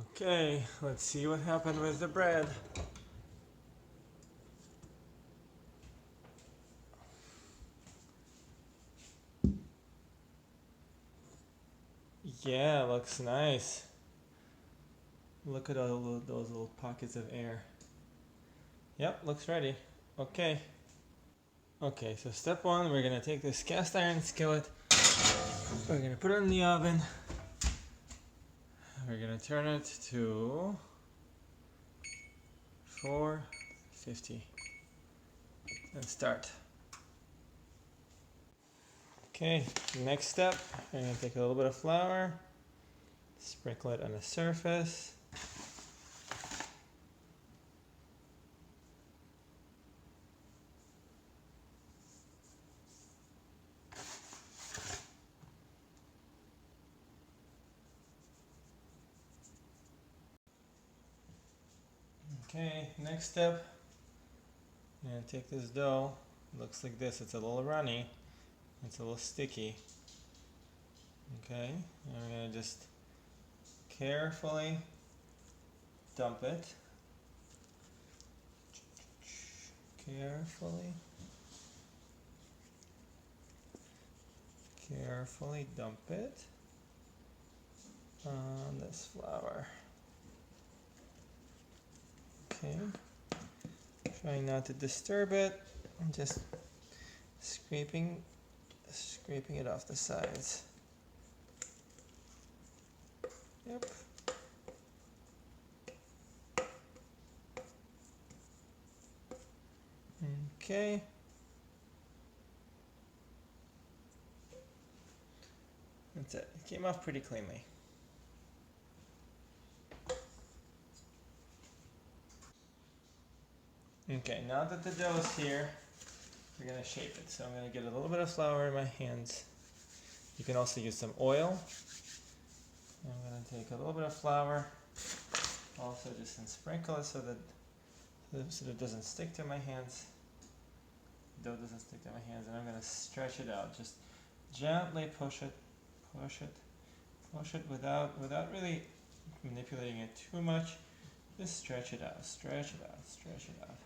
Okay, let's see what happened with the bread. Yeah, looks nice. Look at all those little pockets of air. Yep, looks ready. Okay. Okay, so step one, we're gonna take this cast iron skillet. We're gonna put it in the oven. We're gonna turn it to 450 and start. Okay, next step, we're gonna take a little bit of flour, sprinkle it on the surface. Okay, next step, I'm gonna take this dough. It looks like this, it's a little runny, it's a little sticky. Okay, and we're gonna just carefully dump it. Carefully dump it on this flour. Okay, try not to disturb it. I'm just scraping it off the sides. Yep. Okay. That's it. It came off pretty cleanly. Okay, now that the dough is here, we're gonna shape it. So I'm gonna get a little bit of flour in my hands. You can also use some oil. I'm gonna take a little bit of flour, also just sprinkle it so that it doesn't stick to my hands. The dough doesn't stick to my hands, and I'm gonna stretch it out. Just gently push it without really manipulating it too much. Just stretch it out, stretch it out, stretch it out.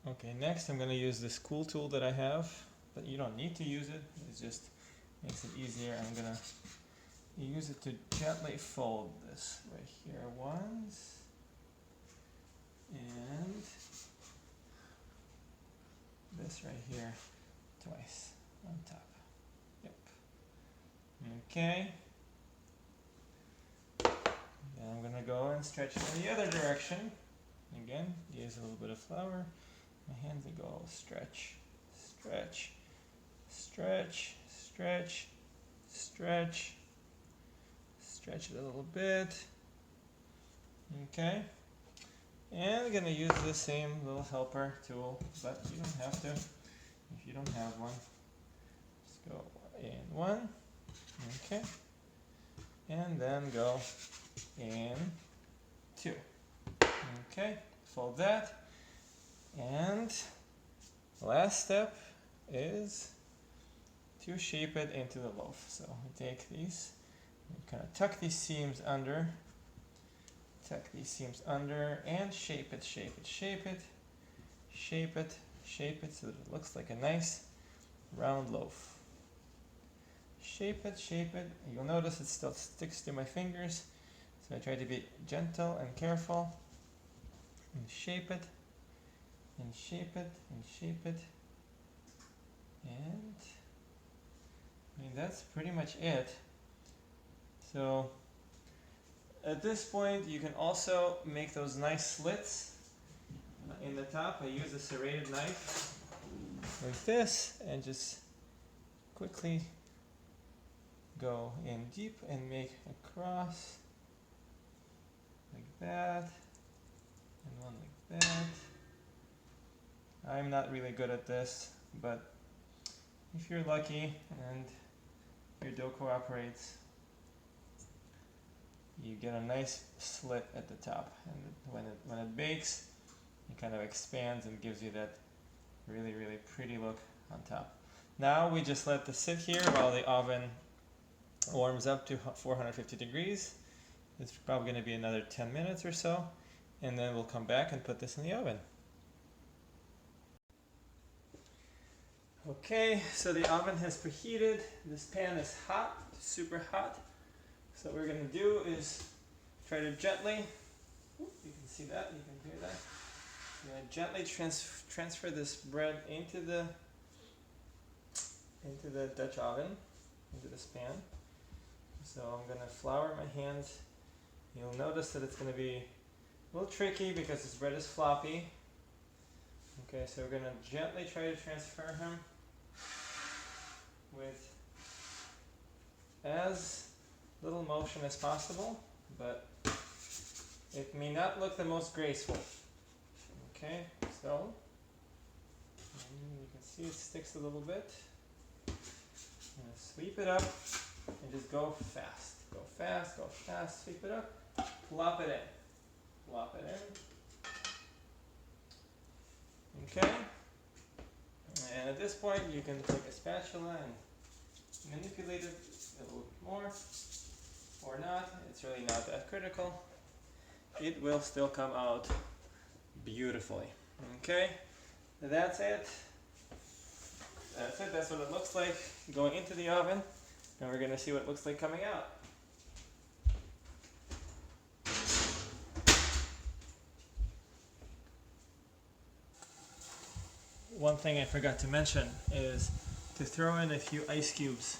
Okay, next I'm gonna use this cool tool that I have, but you don't need to use it. It just makes it easier. I'm gonna use it to gently fold this right here once, and this right here twice on top. Yep. Okay. Then I'm gonna go and stretch it in the other direction. Again, use a little bit of flour. My hands go stretch, stretch, stretch, stretch, stretch, stretch it a little bit. Okay. And I'm gonna use the same little helper tool, but you don't have to if you don't have one. Just go in one, okay, and then go in two. Okay, fold that, and the last step is to shape it into the loaf. So we take these, we kind of tuck these seams under, and shape it, shape it, shape it, shape it, shape it so that it looks like a nice round loaf. Shape it, shape it. You'll notice it still sticks to my fingers, so I try to be gentle and careful. And shape it, and shape it, and shape it. And I mean, that's pretty much it. So at this point, you can also make those nice slits in the top. I use a serrated knife like this and just quickly go in deep and make a cross like that, and one like that. I'm not really good at this, but if you're lucky and your dough cooperates, you get a nice slit at the top, and when it bakes, it kind of expands and gives you that really, really pretty look on top. Now we just let this sit here while the oven warms up to 450 degrees. It's probably going to be another 10 minutes or so, and then we'll come back and put this in the oven. Okay, so the oven has preheated. This pan is hot, super hot. So what we're going to do is try to gently, you can see that, you can hear that. I'm going to gently transfer this bread into the Dutch oven, into this pan. So I'm going to flour my hands. You'll notice that it's going to be a little tricky because this bread is floppy. Okay, so we're going to gently try to transfer him with as little motion as possible, but it may not look the most graceful. Okay, so you can see it sticks a little bit. I'm going to sweep it up and just go fast. Go fast, go fast, sweep it up, plop it in. Plop it in. Okay. And at this point you can take a spatula and manipulate it a little bit more, or not. It's really not that critical. It will still come out beautifully. Okay, that's it. That's it. That's what it looks like going into the oven. And we're going to see what it looks like coming out. One thing I forgot to mention is to throw in a few ice cubes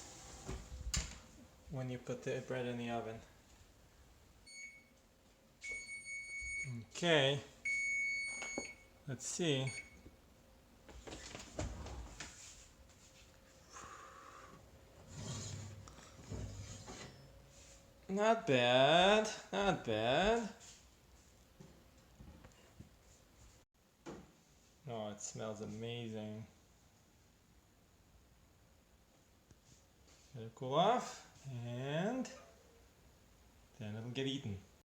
when you put the bread in the oven. Okay, let's see. Not bad, not bad. Oh, it smells amazing. Let it cool off, and then it'll get eaten.